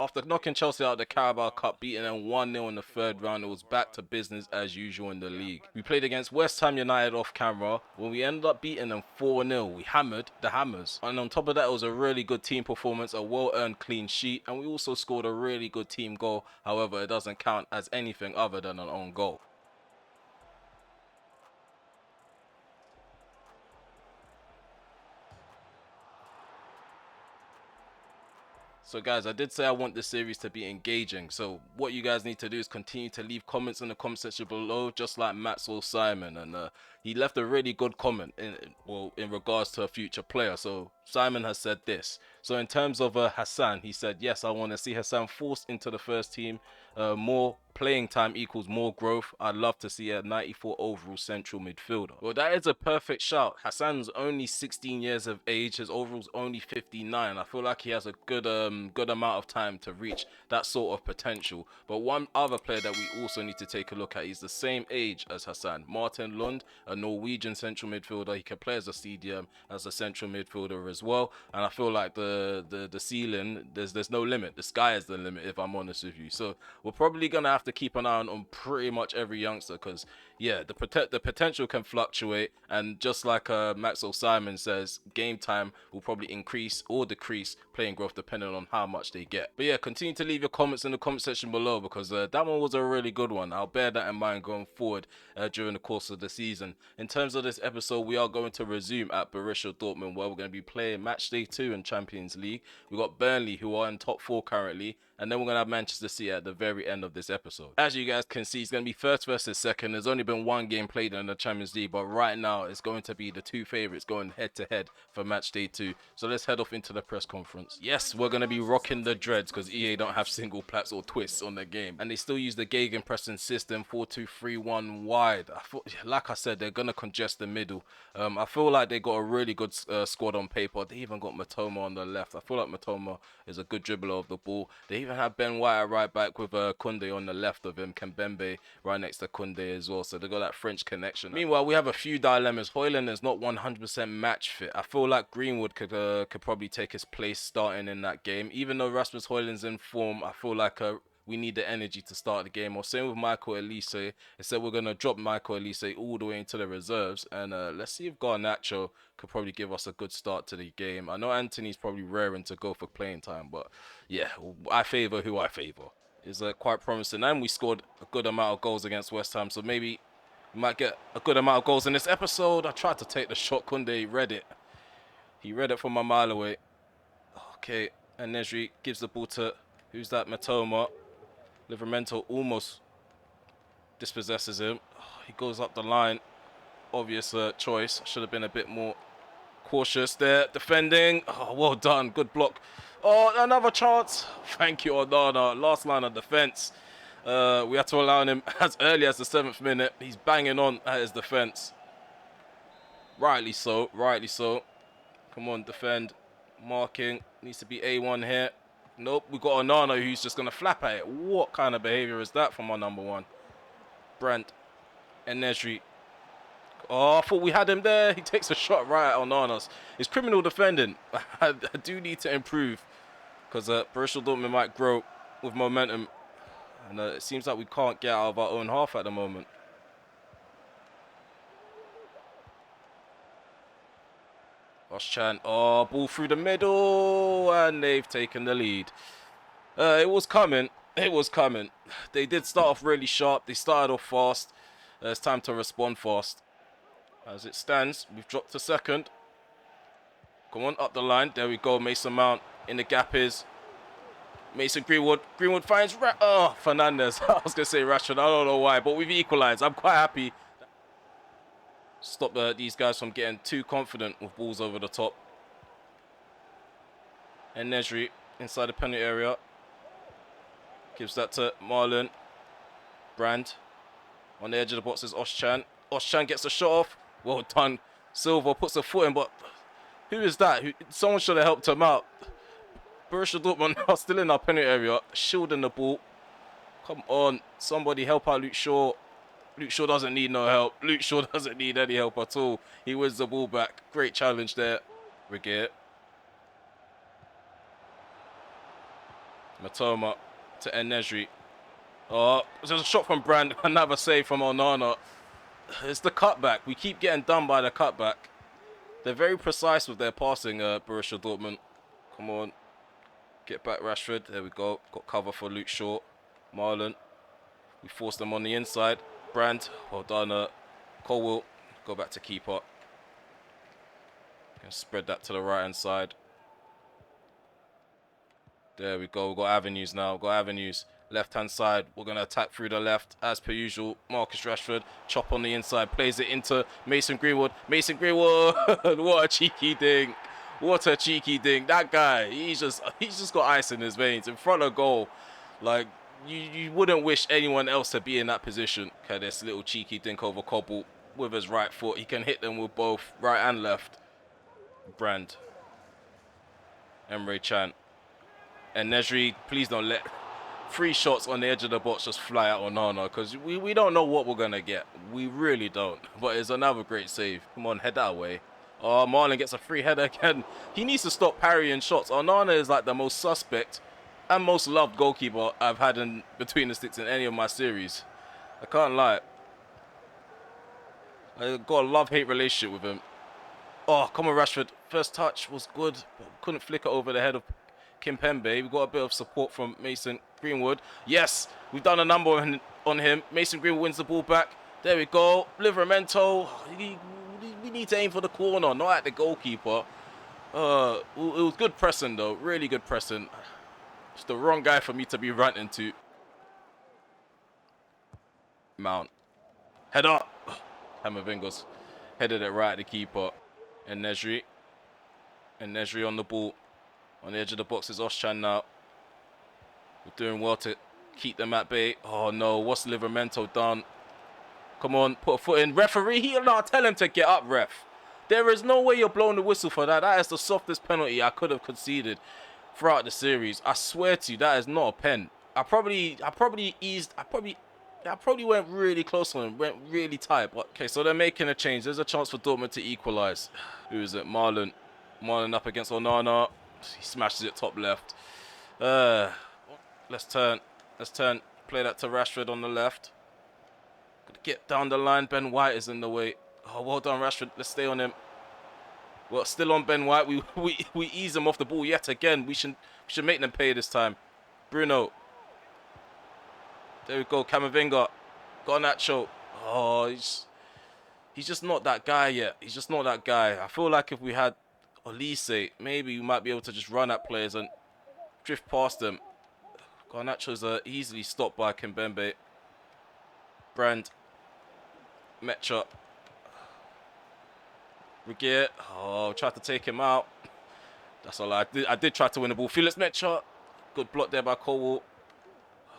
After knocking Chelsea out of the Carabao Cup, beating them 1-0 in the third round, it was back to business as usual in the league. We played against West Ham United off camera. When we ended up beating them 4-0, we hammered the Hammers. And on top of that, it was a really good team performance, a well-earned clean sheet, and we also scored a really good team goal. However, it doesn't count as anything other than an own goal. So guys, I did say I want this series to be engaging. So what you guys need to do is continue to leave comments in the comment section below, just like Maxwell Simon. And he left a really good comment in regards to a future player. So Simon has said this. So in terms of Hassan, he said, yes, I want to see Hassan forced into the first team. More playing time equals more growth. I'd love to see a 94 overall central midfielder. Well, that is a perfect shout. Hassan's only 16 years of age. His overall's only 59. I feel like he has a good amount of time to reach that sort of potential. But one other player that we also need to take a look at, he's the same age as Hassan. Martin Lund, a Norwegian central midfielder. He can play as a CDM, as a central midfielder as well. And I feel like the ceiling, there's no limit. The sky is the limit, if I'm honest with you. So we're probably gonna have to keep an eye on pretty much every youngster, because yeah, the potential can fluctuate, and just like Maxwell Simon says, game time will probably increase or decrease playing growth depending on how much they get. But yeah, continue to leave your comments in the comment section below, because that one was a really good one. I'll bear that in mind going forward during the course of the season. In terms of this episode, we are going to resume at Borussia Dortmund, where we're going to be playing Matchday 2 in Champions League. We've got Burnley, who are in top 4 currently, and then we're going to have Manchester City at the very end of this episode. As you guys can see, it's going to be first versus second. There's only been one game played in the Champions League, but right now it's going to be the two favourites going head to head for match day 2. So let's head off into the press conference. Yes, we're going to be rocking the dreads, because EA don't have single plats or twists on the game, and they still use the gegenpressing system, 4-2-3-1 wide. Like I said, they're going to congest the middle. I feel like they got a really good squad on paper. They even got Matoma on the left. I feel like Matoma is a good dribbler of the ball. They even have Ben White at right back with Koundé on the left of him, Kembembe right next to Koundé as well. So they got that French connection. Meanwhile, we have a few dilemmas. Højlund is not 100% match fit. I feel like Greenwood could probably take his place starting in that game. Even though Rasmus Højlund's in form, I feel like we need the energy to start the game. Or same with Michael Elise. Instead, we're going to drop Michael Elise all the way into the reserves. And let's see if Garnacho could probably give us a good start to the game. I know Anthony's probably raring to go for playing time. But yeah, I favour who I favour. It's quite promising. And we scored a good amount of goals against West Ham. So maybe we might get a good amount of goals in this episode. I tried to take the shot. Koundé read it. He read it from a mile away. Okay, and Nesri gives the ball to, who's that, Matoma. Livramento almost dispossesses him. Oh, he goes up the line. Obvious choice. Should have been a bit more cautious there. Defending. Oh, well done. Good block. Oh, another chance. Thank you, Onana. Last line of defense. We had to allow him as early as the 7th minute. He's banging on at his defense. Rightly so. Rightly so. Come on, defend. Marking. Needs to be A1 here. Nope, we got Onana who's just going to flap at it. What kind of behaviour is that from our number one? Brandt and Nesri. Oh, I thought we had him there. He takes a shot right at Onana's. It's criminal defending. I do need to improve, because Borussia Dortmund might grow with momentum. And it seems like we can't get out of our own half at the moment. Oschan, oh, ball through the middle, and they've taken the lead. It was coming. It was coming. They did start off really sharp. They started off fast. It's time to respond fast. As it stands, we've dropped to second. Come on, up the line. There we go. Mason Mount in the gap is Mason Greenwood. Greenwood finds Fernandez. I was going to say Rashford. I don't know why, but we've equalised. I'm quite happy. Stop these guys from getting too confident with balls over the top. And Nesri inside the penalty area. Gives that to Marlon. Brand. On the edge of the box is Oschan. Oschan gets the shot off. Well done. Silva puts a foot in, but who is that? Someone should have helped him out. Borussia Dortmund are still in our penalty area, shielding the ball. Come on, somebody help out Luke Shaw. Luke Shaw doesn't need no help. Luke Shaw doesn't need any help at all. He wins the ball back. Great challenge there. Regeer. Matoma to Enesri. Oh, there's a shot from Brand. Another save from Onana. It's the cutback. We keep getting done by the cutback. They're very precise with their passing, Borussia Dortmund. Come on. Get back, Rashford. There we go. Got cover for Luke Shaw. Marlon. We forced them on the inside. Brand. Well done, Colwell. Go back to keeper. Can spread that to the right-hand side. There we go. We've got avenues now. We've got avenues. Left-hand side. We're going to attack through the left. As per usual, Marcus Rashford. Chop on the inside. Plays it into Mason Greenwood. Mason Greenwood. What a cheeky dink. What a cheeky dink. That guy, he's just got ice in his veins. In front of goal. Like, you wouldn't wish anyone else to be in that position. Okay, this little cheeky dink over Cobble with his right foot. He can hit them with both right and left. Brand. Emre Can. And Nesri, please don't let 3 shots on the edge of the box just fly out on Onana, because we don't know what we're going to get. We really don't. But it's another great save. Come on, head that away. Oh, Marlon gets a free header again. He needs to stop parrying shots. Onana is like the most suspect and most loved goalkeeper I've had in between the sticks in any of my series. I can't lie. I've got a love-hate relationship with him. Oh, come on, Rashford. First touch was good, but couldn't flick it over the head of Kimpembe. We got a bit of support from Mason Greenwood. Yes, we've done a number on him. Mason Greenwood wins the ball back. There we go. Livramento. We need to aim for the corner, not at the goalkeeper. It was good pressing, though. Really good pressing. It's the wrong guy for me to be ranting to. Mount. Head up. Hammervingos headed it right at the keeper. And Nesri. And Nesri on the ball. On the edge of the box is Oschan now. We're doing well to keep them at bay. Oh no, what's Livramento done? Come on, put a foot in. Referee, tell him to get up, ref. There is no way you're blowing the whistle for that. That is the softest penalty I could have conceded throughout the series. I swear to you, that is not a pen. I probably went really close on him, went really tight. But okay, so they're making a change. There's a chance for Dortmund to equalise. Who is it? Marlon. Marlon up against Onana. He smashes it top left. Let's turn. Play that to Rashford on the left. Get down the line. Ben White is in the way. Oh, well done, Rashford. Let's stay on him. Well, still on Ben White. We ease him off the ball yet again. We should make them pay this time. Bruno. There we go. Camavinga. Got Nacho. Oh, he's just not that guy yet. He's just not that guy. I feel like if we had Olise, maybe we might be able to just run at players and drift past them. Garnacho's easily stopped by Kimpembe. Brand. Mecha. Regeer. Oh, tried to take him out. That's all I did. I did try to win the ball. Felix Mecha. Good block there by Colwell.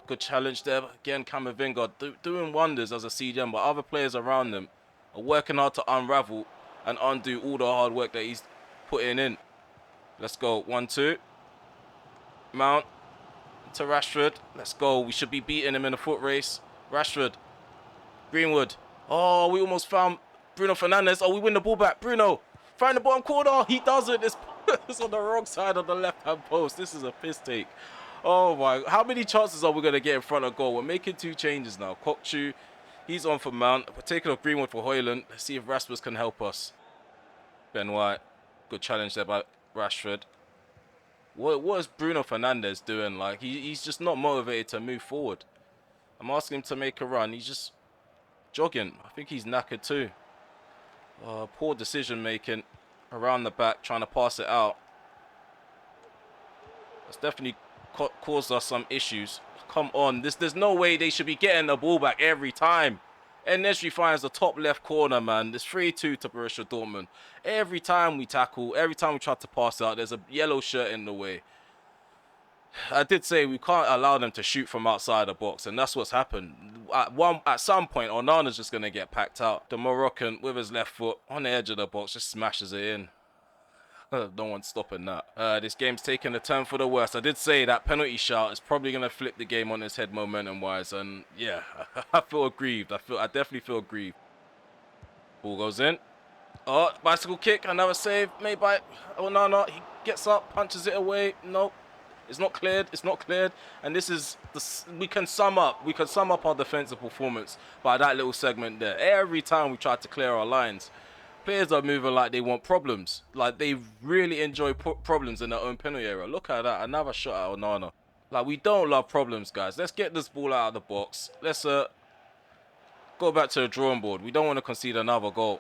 Good challenge there. Again, Camavinga doing wonders as a CDM, but other players around them are working hard to unravel and undo all the hard work that he's putting in. Let's go. 1-2. Mount to Rashford. Let's go. We should be beating him in a foot race. Rashford. Greenwood. Oh, we almost found Bruno Fernandes. Oh, we win the ball back. Bruno. Find the bottom corner. He doesn't. It's on the wrong side of the left-hand post. This is a piss take. Oh, my. How many chances are we going to get in front of goal? We're making 2 changes now. Kokchu. He's on for Mount. We're taking off Greenwood for Højlund. Let's see if Rasmus can help us. Ben White. Good challenge there by Rashford. What is Bruno Fernandes doing? Like, he's just not motivated to move forward. I'm asking him to make a run. He's just jogging. I think he's knackered too. Poor decision making around the back, trying to pass it out. That's definitely caused us some issues. Come on, there's no way they should be getting the ball back every time. And Nesri finds the top left corner, man. There's 3-2 to Borussia Dortmund. Every time we tackle, every time we try to pass out, there's a yellow shirt in the way. I did say we can't allow them to shoot from outside the box, and that's what's happened. At some point, Onana's just going to get packed out. The Moroccan, with his left foot on the edge of the box, just smashes it in. No one's stopping that. This game's taking a turn for the worse. I did say that penalty shout is probably going to flip the game on its head momentum-wise, and yeah, I feel aggrieved. I definitely feel aggrieved. Ball goes in. Oh, bicycle kick, another save made by Onana. He gets up, punches it away. Nope. It's not cleared. It's not cleared. And this is we can sum up our defensive performance by that little segment there. Every time we try to clear our lines, players are moving like they want problems. Like they really enjoy problems in their own penalty area. Look at that. Another shot at Onana. Like, we don't love problems, guys. Let's get this ball out of the box. Let's go back to the drawing board. We don't want to concede another goal.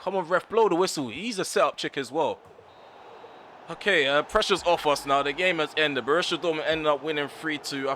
Come on, ref, blow the whistle. He's a set-up chick as well. Okay, pressure's off us now. The game has ended. Borussia Dortmund ended up winning 3-2.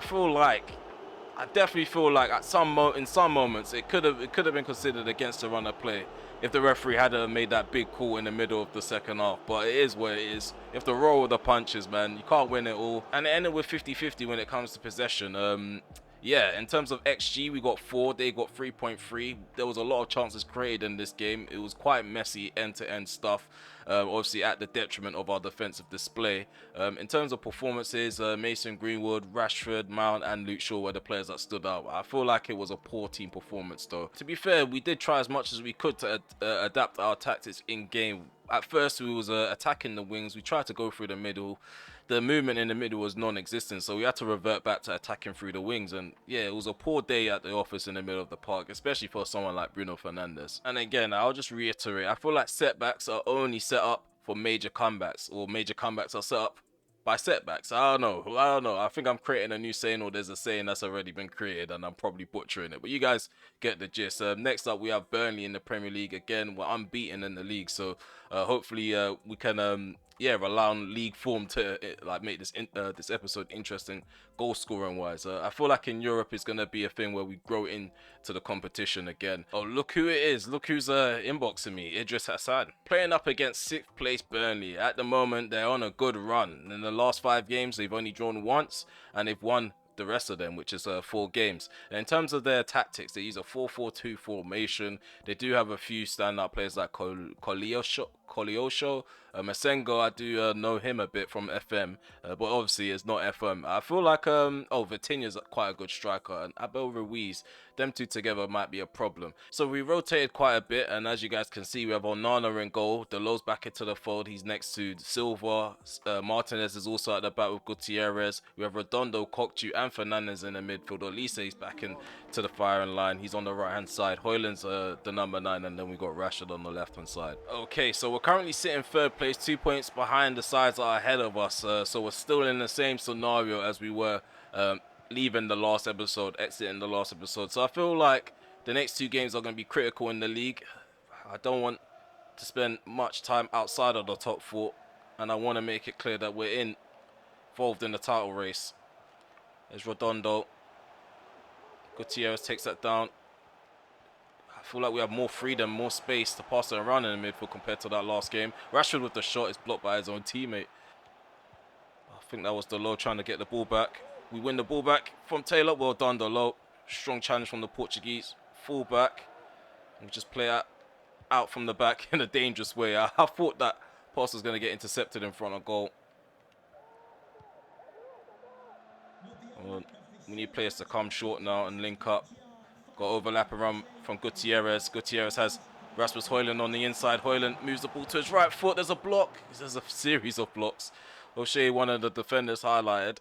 I definitely feel like in some moments it could have been considered against the run of play if the referee had made that big call in the middle of the second half. But it is what it is. You have to roll with the punches, man. You can't win it all. And it ended with 50-50 when it comes to possession. Yeah, in terms of XG, we got 4. They got 3.3. There was a lot of chances created in this game. It was quite messy end-to-end stuff. Obviously at the detriment of our defensive display. In terms of performances, Mason Greenwood, Rashford, Mount and Luke Shaw were the players that stood out. I feel like it was a poor team performance though. To be fair, we did try as much as we could to adapt our tactics in game. At first we was attacking the wings. We tried to go through the middle. The movement in the middle was non-existent, so we had to revert back to attacking through the wings. And yeah, it was a poor day at the office in the middle of the park, especially for someone like Bruno Fernandes. And again, I'll just reiterate, I feel like setbacks are only set up for major comebacks, or major comebacks are set up by setbacks. I don't know. I think I'm creating a new saying, or there's a saying that's already been created and I'm probably butchering it, but you guys get the gist. Next up we have Burnley in the Premier League. Again, we're unbeaten in the league, so hopefully we can rely on league form to make this episode interesting goal scoring wise. I feel like in Europe it's gonna be a thing where we grow into the competition again. Oh, look who it is. Look who's inboxing me. Idris Hassan, playing up against 6th place Burnley. At the moment they're on a good run. In the last 5 games they've only drawn once and they've won the rest of them, which is 4 games. And in terms of their tactics, they use a 4-4-2 formation. They do have a few standout players like Koleosho, Masengo. I do know him a bit from FM, but obviously it's not FM. I feel like Vitinha's quite a good striker, and Abel Ruiz, them two together might be a problem. So we rotated quite a bit, and as you guys can see, we have Onana in goal. Delo's back into the fold. He's next to Silva. Martinez is also at the back with Gutierrez. We have Redondo, Kokchu, and Fernandes in the midfield. Olise is back into the firing line. He's on the right hand side. Hoyland's the number 9, and then we got Rashford on the left hand side. Okay, so we're currently sitting 3rd place, 2 points behind the sides that are ahead of us. So we're still in the same scenario as we were exiting the last episode. So I feel like the next 2 games are going to be critical in the league. I don't want to spend much time outside of the top 4, and I want to make it clear that we're involved in the title race. There's Redondo. Gutierrez takes that down. I feel like we have more freedom, more space to pass it around in the midfield compared to that last game. Rashford with the shot is blocked by his own teammate. I think that was Delo trying to get the ball back. We win the ball back from Taylor. Well done, Delo. Strong challenge from the Portuguese. Fullback. We just play out from the back in a dangerous way. I thought that pass was going to get intercepted in front of goal. We need players to come short now and link up. Got overlap around from Gutierrez. Gutierrez has Rasmus Højlund on the inside. Højlund moves the ball to his right foot. There's a block. There's a series of blocks. O'Shea, one of the defenders, highlighted.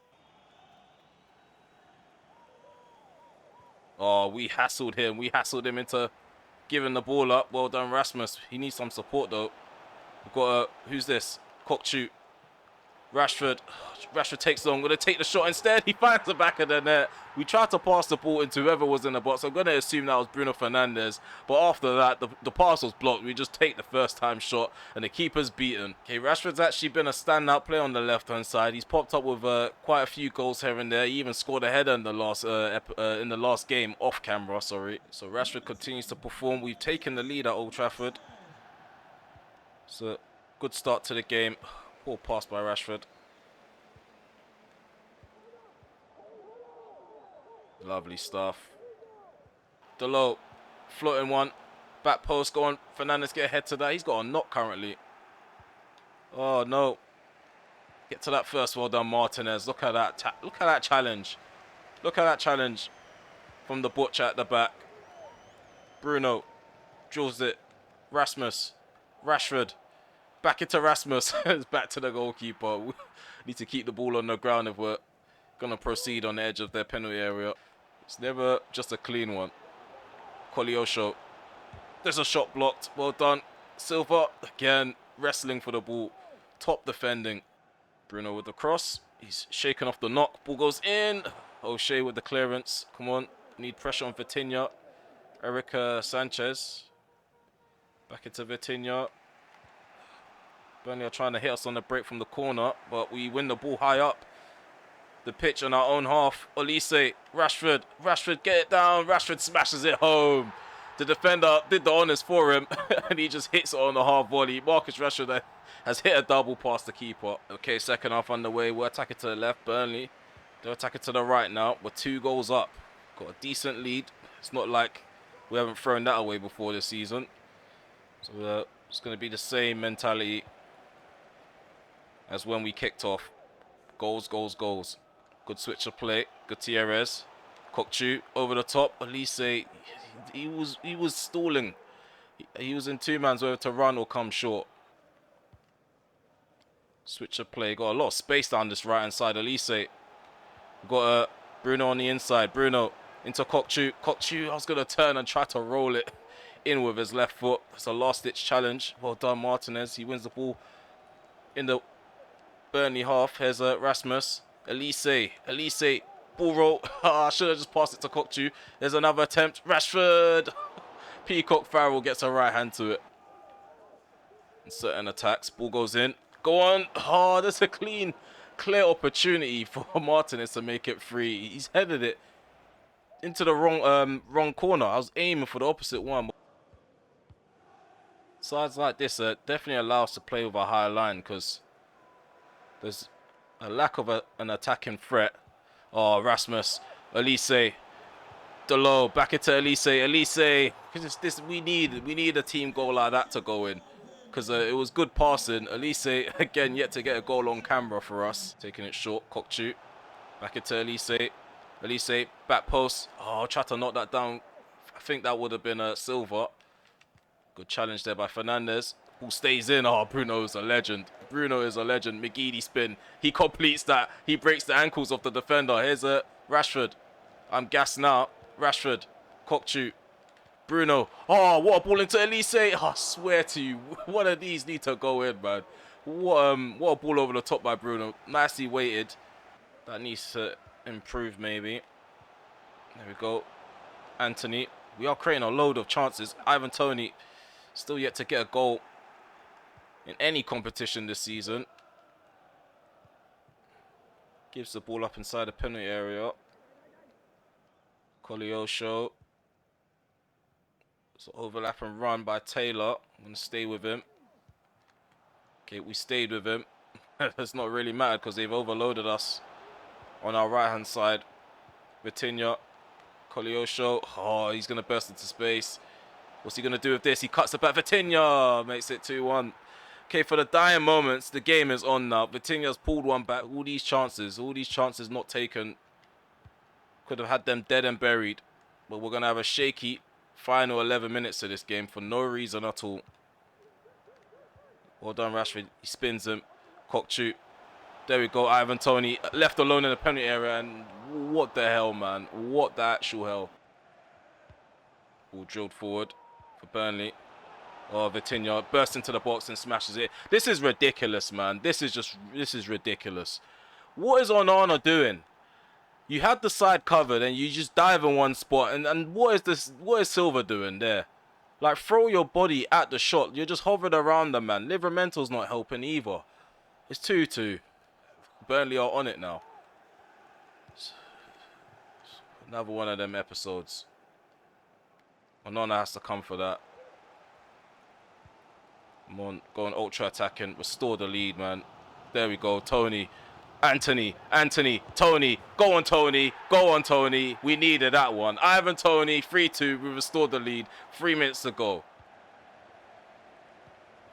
Oh, we hassled him. We hassled him into giving the ball up. Well done, Rasmus. He needs some support, though. We've got who's this? Kokchu. Rashford takes long. Going to take the shot instead. He finds the back of the net. We tried to pass the ball into whoever was in the box. I'm going to assume that was Bruno Fernandes. But after that, the pass was blocked. We just take the first time shot and the keeper's beaten. Okay, Rashford's actually been a standout player on the left-hand side. He's popped up with quite a few goals here and there. He even scored a header in the last game, off camera, sorry. So Rashford continues to perform. We've taken the lead at Old Trafford. So good start to the game. Poor pass by Rashford. Lovely stuff. Delo, floating one. Back post, go on. Fernandes, get ahead to that. He's got a knock currently. Oh, no. Get to that first. Well done, Martinez. Look at that. Look at that challenge. Look at that challenge from the butcher at the back. Bruno drills it. Rasmus. Rashford. Back into Rasmus. Back to the goalkeeper. We need to keep the ball on the ground if we're going to proceed on the edge of their penalty area. It's never just a clean one. Koleosho. There's a shot blocked. Well done. Silva, again, wrestling for the ball. Top defending. Bruno with the cross. He's shaken off the knock. Ball goes in. O'Shea with the clearance. Come on. Need pressure on Vitinha. Erica Sanchez. Back into Vitinha. Burnley are trying to hit us on the break from the corner, but we win the ball high up the pitch on our own half. Olise, Rashford, get it down. Rashford smashes it home. The defender did the honours for him, and he just hits it on the half volley. Marcus Rashford has hit a double past the keeper. Okay, second half underway. We're attacking to the left, Burnley. They're attacking to the right now. We're 2 goals up. Got a decent lead. It's not like we haven't thrown that away before this season. So it's going to be the same mentality as when we kicked off. Goals, goals, goals. Good switch of play. Gutierrez. Kokchu over the top. Olise, he was stalling. He was in 2 man's whether to run or come short. Switch of play. Got a lot of space down this right hand side. Olise. Got Bruno on the inside. Bruno into Kokchu. Kokchu, I was going to turn and try to roll it in with his left foot. It's a last ditch challenge. Well done, Martinez. He wins the ball in the Burnley half. Here's Rasmus. Elise. Ball roll. I should have just passed it to Kokchu. There's another attempt. Rashford. Peacock Farrell gets a right hand to it. In certain attacks. Ball goes in. Go on. Oh, there's a clear opportunity for Martinez to make it free. He's headed it into the wrong corner. I was aiming for the opposite one. Sides like this definitely allow us to play with a higher line because there's a lack of an attacking threat. Oh, Rasmus, Elise, Delo, back into Elise. Because this we need a team goal like that to go in. Because it was good passing. Elise again yet to get a goal on camera for us. Taking it short. Kokchu, back into Elise, back post. Oh, try to knock that down. I think that would have been a Silva. Good challenge there by Fernandez. Ball stays in. Oh, Bruno is a legend. McGeady spin. He completes that. He breaks the ankles of the defender. Here's Rashford. I'm gassed now. Rashford. Kokchu. Bruno. Oh, what a ball into Elise. Oh, I swear to you. One of these need to go in, man. What a ball over the top by Bruno. Nicely weighted. That needs to improve, maybe. There we go. Anthony. We are creating a load of chances. Ivan Toney. Still yet to get a goal in any competition this season. Gives the ball up inside the penalty area. Koleosho. So overlap and run by Taylor. I'm going to stay with him. Okay, we stayed with him. It's not really mattered because they've overloaded us on our right hand side. Vitinha. Koleosho. Oh, he's going to burst into space. What's he going to do with this? He cuts it back. Vitinha makes it 2-1. Okay, for the dying moments, the game is on now. Vitinha's pulled one back. All these chances not taken. Could have had them dead and buried. But we're going to have a shaky final 11 minutes of this game for no reason at all. Well done, Rashford. He spins him. Kokchu. There we go. Ivan Toney left alone in the penalty area. And what the hell, man? What the actual hell? Ball drilled forward for Burnley. Oh, Vitinha bursts into the box and smashes it. This is ridiculous, man. This is ridiculous. What is Onana doing? You had the side covered and you just dive in one spot. And what is this? What is Silva doing there? Like, throw your body at the shot. You're just hovering around them, man. Livermental's not helping either. It's 2-2. Burnley are on it now. Another one of them episodes. Onana has to come for that. Come on, going ultra attacking, restore the lead, man. There we go, Tony, Anthony, Tony, go on Tony. We needed that one. Ivan Toney, 3-2, we restored the lead. 3 minutes to go.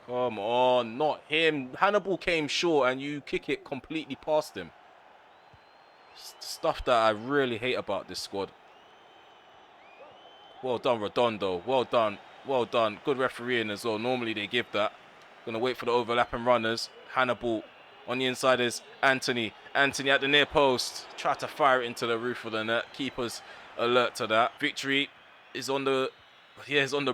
Come on, not him. Hannibal came short and you kick it completely past him. Stuff that I really hate about this squad. Well done, Redondo. Well done. Good refereeing as well. Normally they give that. Gonna wait for the overlapping runners. Hannibal. On the inside is Anthony. Anthony at the near post. Try to fire it into the roof of the net. Keeper's alert to that. Victory is on the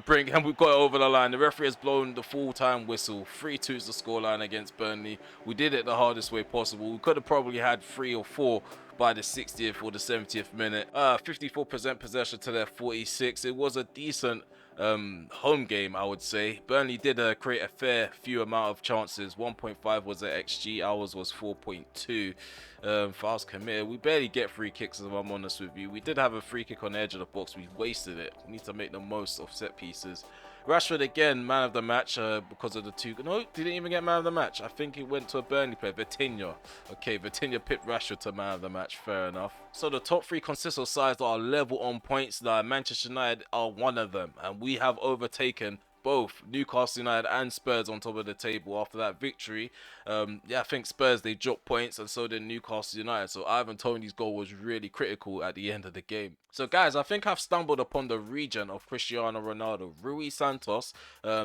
brink, and we've got it over the line. The referee has blown the full-time whistle. 3-2 is the scoreline against Burnley. We did it the hardest way possible. We could have probably had 3 or 4 by the 60th or the 70th minute. 54% possession to their 46. It was a decent home game, I would say. Burnley did create a fair few amount of chances. 1.5 was their XG, ours was 4.2. Fouls committed. We barely get free kicks, if I'm honest with you. We did have a free kick on the edge of the box. We wasted it. We need to make the most of set pieces. Rashford again, man of the match because of the 2. No, didn't even get man of the match. I think it went to a Burnley player, Vitinha. Okay, Vitinha picked Rashford to man of the match. Fair enough. So the top 3 consist of sides that are level on points. Now Manchester United are one of them, and we have overtaken both Newcastle United and Spurs on top of the table after that victory. Yeah, I think Spurs, they dropped points, and so did Newcastle United. So Ivan Toney's goal was really critical at the end of the game. So guys, I think I've stumbled upon the region of Cristiano Ronaldo. Rui Santos,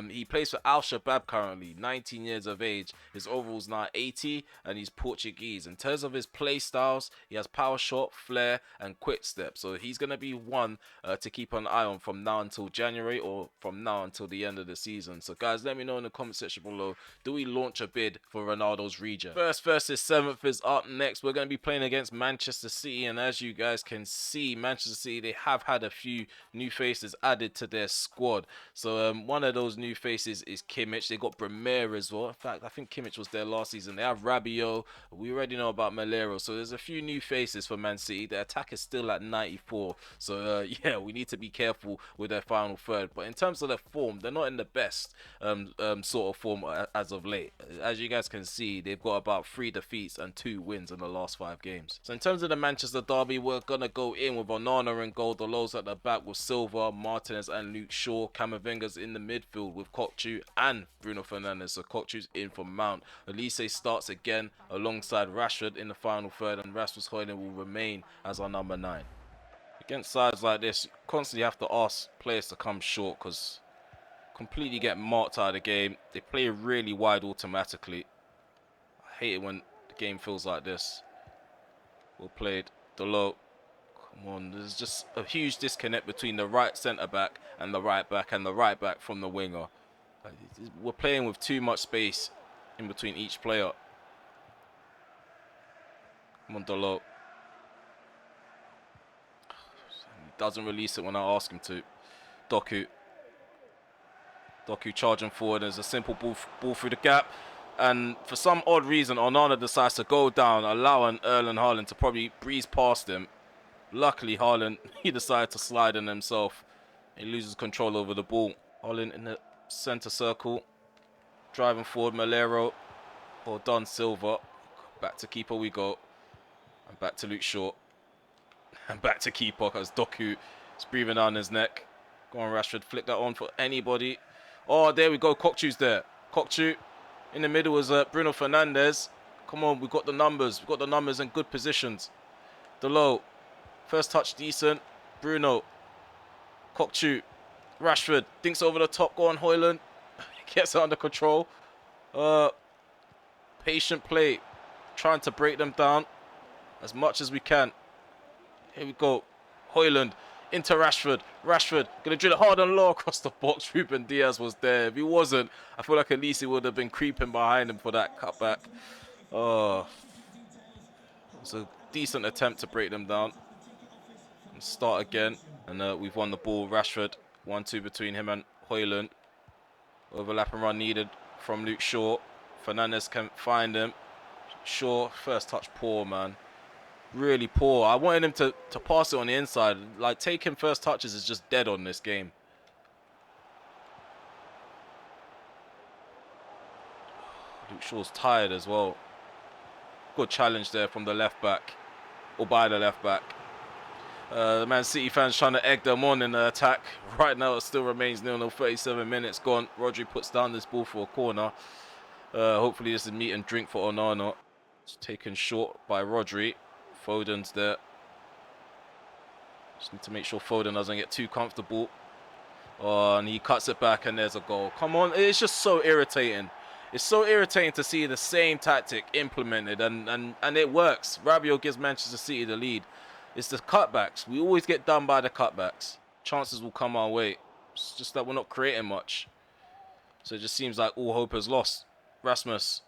he plays for Al Shabab currently, 19 years of age. His overall's now 80, and he's Portuguese. In terms of his play styles, he has power shot, flair, and quick step. So he's going to be one to keep an eye on from now until January, or from now until the end of the season. So guys, let me know in the comment section below, do we launch a bid for Ronaldo's region? First versus 7th is up next. We're going to be playing against Manchester City, and as you guys can see, Manchester City, they have had a few new faces added to their squad. So one of those new faces is Kimmich. They got Bremer as well. In fact, I think Kimmich was there last season. They have Rabiot. We already know about Malero. So there's a few new faces for Man City. Their attack is still at 94. So yeah, we need to be careful with their final third. But in terms of their form, they're not in the best sort of form as of late. As you guys can see, they've got about 3 defeats and 2 wins in the last 5 games. So in terms of the Manchester derby, we're gonna go in with Onana in goal, the Lows at the back with Silva, Martinez and Luke Shaw. Camavinga's in the midfield with Kokchu and Bruno Fernandes. So Kokchu's in for Mount. Elise starts again alongside Rashford in the final third, and Rasmus Højlund will remain as our number 9. Against sides like this, you constantly have to ask players to come short, because completely get marked out of the game. They play really wide automatically. I hate it when the game feels like this. Well played. Delo. Come on, there's just a huge disconnect between the right centre back and the right back, and the right back from the winger. We're playing with too much space in between each player. Come on, Delo. He doesn't release it when I ask him to. Doku charging forward. There's a simple ball through the gap, and for some odd reason Onana decides to go down, allowing Erling Haaland to probably breeze past him. Luckily Haaland, he decided to slide in himself. He loses control over the ball. Haaland in the centre circle, driving forward. Malero, well done Silva. Back to keeper we go, and back to Luke Shaw, and back to keeper as Doku is breathing down his neck. Go on Rashford, flick that on for anybody. Oh, there we go. Kokchu's there. Kokchu. In the middle is Bruno Fernandes. Come on, we've got the numbers. We've got the numbers in good positions. Delo. First touch decent. Bruno. Kokchu. Rashford. Thinks over the top. Go on, Højlund. Gets it under control. Patient play. Trying to break them down as much as we can. Here we go. Højlund. Into Rashford. Rashford gonna drill it hard and low across the box. Ruben Diaz was there. If he wasn't, I feel like at least he would have been creeping behind him for that cutback. Oh, it's a decent attempt to break them down. And start again, and we've won the ball. Rashford, 1-2 between him and Højlund. Overlap and run needed from Luke Shaw. Fernandes can find him. Shaw, first touch poor, man. Really poor. I wanted him to pass it on the inside. Like, taking first touches is just dead on this game. Luke Shaw's tired as well. Good challenge there from the left back, or by the left back. The Man City fans trying to egg them on in the attack. Right now it still remains 0-0, 37 minutes gone. Rodri puts down this ball for a corner. Hopefully this is meat and drink for Onana. It's taken short by Rodri. Foden's there. Just need to make sure Foden doesn't get too comfortable. Oh, and he cuts it back and there's a goal. Come on, it's just so irritating. It's so irritating to see the same tactic implemented, and it works. Rabiot gives Manchester City the lead. It's the cutbacks. We always get done by the cutbacks. Chances will come our way. It's just that we're not creating much. So it just seems like all hope is lost. Rasmus,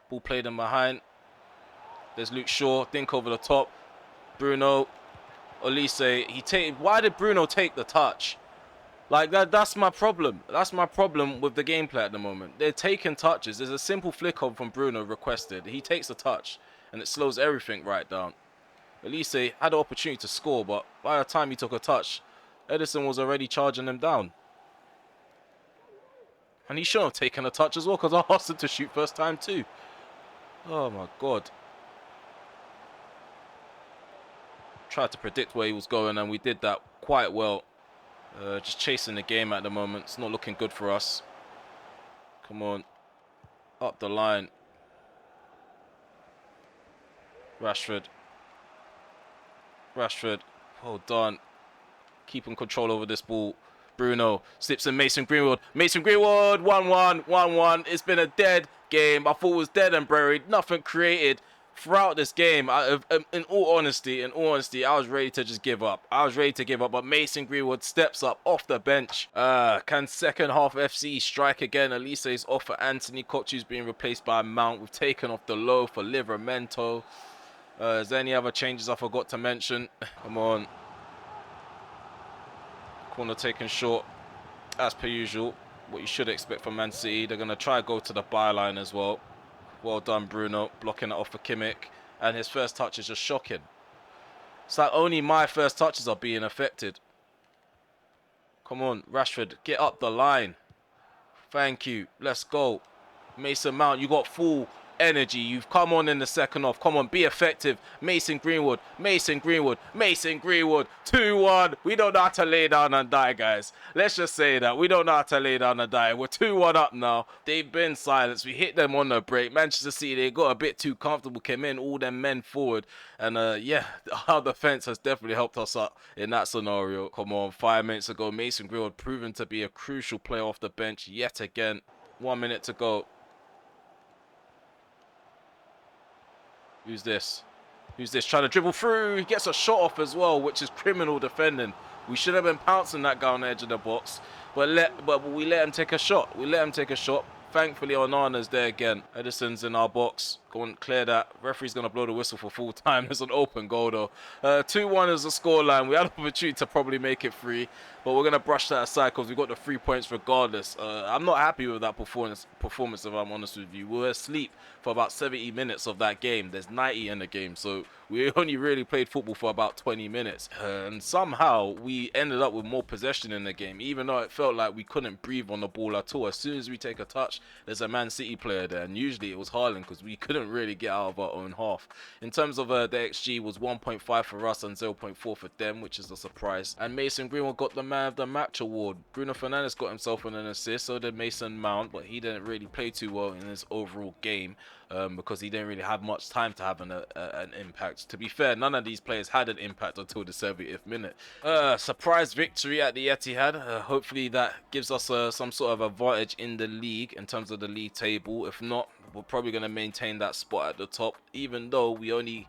ball played in behind. There's Luke Shaw, Dink over the top. Bruno, Olise, why did Bruno take the touch? Like, that's my problem. That's my problem with the gameplay at the moment. They're taking touches. There's a simple flick on from Bruno requested. He takes a touch, and it slows everything right down. Olise had the opportunity to score, but by the time he took a touch, Edison was already charging him down. And he shouldn't have taken a touch as well, because I asked him to shoot first time too. Oh my God. Tried to predict where he was going, and we did that quite well. Just chasing the game at the moment. It's not looking good for us. Come on. Up the line. Rashford. Hold on. Keeping control over this ball. Bruno slips in Mason Greenwood. 1-1. It's been a dead game. I thought it was dead and buried. Nothing created throughout this game. In all honesty, I was ready to just give up. But Mason Greenwood steps up off the bench. Can second half FC strike again? Elise is off for Anthony. Kochu's being replaced by Mount. We've taken off the low for Livramento. Is there any other changes I forgot to mention? Come on. Corner taken short, as per usual. What you should expect from Man City. They're going to try to go to the byline as well. Well done, Bruno, blocking it off for Kimmich. And his first touch is just shocking. It's like only my first touches are being affected. Come on, Rashford, get up the line. Thank you. Let's go. Mason Mount, you got full energy. You've come on in the second half. Come on, be effective. Mason Greenwood. 2-1. We don't know how to lay down and die, guys. Let's just say that. We don't know how to lay down and die. We're 2-1 up now. They've been silenced. We hit them on the break. Manchester City, they got a bit too comfortable. Came in, all them men forward. And yeah, our defense has definitely helped us out in that scenario. Come on, 5 minutes ago, Mason Greenwood proven to be a crucial player off the bench yet again. 1 minute to go. Who's this? Trying to dribble through. He gets a shot off as well, which is criminal defending. We should have been pouncing that guy on the edge of the box. But we let him take a shot. Thankfully, Onana's there again. Edison's in our box. Go and clear that. Referee's going to blow the whistle for full time. There's an open goal, though. 2-1 is the scoreline. We had an opportunity to probably make it 3. But we're going to brush that aside because we got the 3 points regardless. I'm not happy with that performance, if I'm honest with you. We were asleep for about 70 minutes of that game. There's 90 in the game. So we only really played football for about 20 minutes. And somehow we ended up with more possession in the game, even though it felt like we couldn't breathe on the ball at all. As soon as we take a touch, there's a Man City player there. And usually it was Haaland because we couldn't really get out of our own half. In terms of the XG was 1.5 for us and 0.4 for them, which is a surprise. And Mason Greenwood got the Man of the Match award. Bruno Fernandes got himself an assist, so did Mason Mount, but he didn't really play too well in his overall game. Because he didn't really have much time to have an impact. To be fair, none of these players had an impact until the 70th minute. Surprise victory at the Etihad. Hopefully that gives us some sort of advantage in the league in terms of the league table. If not, we're probably going to maintain that spot at the top, even though we only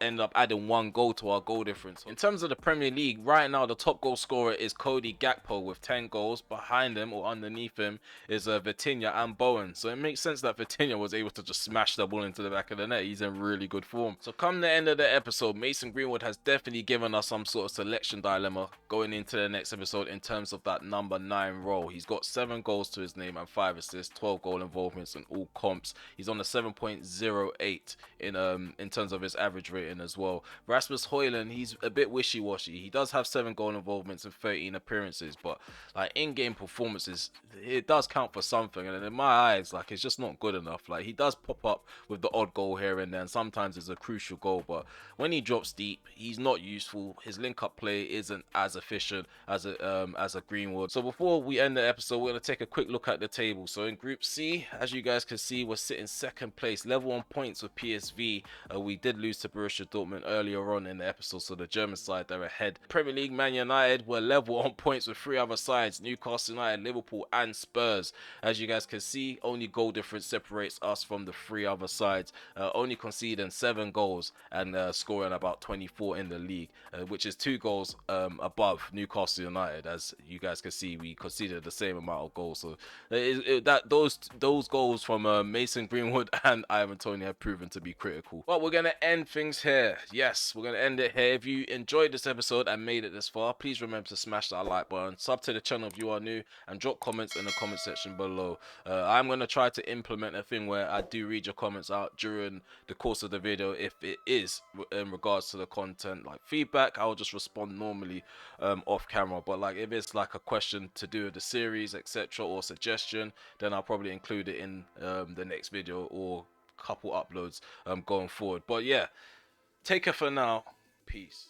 end up adding 1 goal to our goal difference. In terms of the Premier League, right now the top goal scorer is Cody Gakpo with 10 goals. Behind him or underneath him is Vitinha and Bowen. So it makes sense that Vitinha was able to just smash the ball into the back of the net. He's in really good form. So come the end of the episode, Mason Greenwood has definitely given us some sort of selection dilemma going into the next episode in terms of that number 9 role. He's got 7 goals to his name and 5 assists, 12 goal involvements in all comps. He's on a 7.08 in terms of his average rating as well. Rasmus Højlund, he's a bit wishy-washy. He does have 7 goal involvements and 13 appearances, but like in-game performances, it does count for something. And in my eyes, like it's just not good enough. Like he does pop up with the odd goal here and there, and sometimes it's a crucial goal, but when he drops deep, he's not useful. His link-up play isn't as efficient as a Greenwood. So before we end the episode, we're going to take a quick look at the table. So in Group C, as you guys can see, we're sitting second place, level on points with PSV. We did lose to to Borussia Dortmund earlier on in the episode, so the German side, they're ahead. Premier League, Man United were level on points with 3 other sides, Newcastle United, Liverpool and Spurs. As you guys can see, only goal difference separates us from the 3 other sides, only conceding 7 goals and scoring about 24 in the league, which is 2 goals above Newcastle United. As you guys can see, we conceded the same amount of goals, so those goals from Mason Greenwood and Ivan Toney have proven to be critical. But we're gonna end things here. Yes, we're gonna end it here. If you enjoyed this episode and made it this far, please remember to smash that like button, sub to the channel if you are new, and drop comments in the comment section below. I'm gonna try to implement a thing where I do read your comments out during the course of the video. If it is in regards to the content, like feedback, I'll just respond normally off camera. But like if it's like a question to do with the series, etc., or suggestion, then I'll probably include it in the next video or couple uploads going forward. But yeah, take care for now. Peace.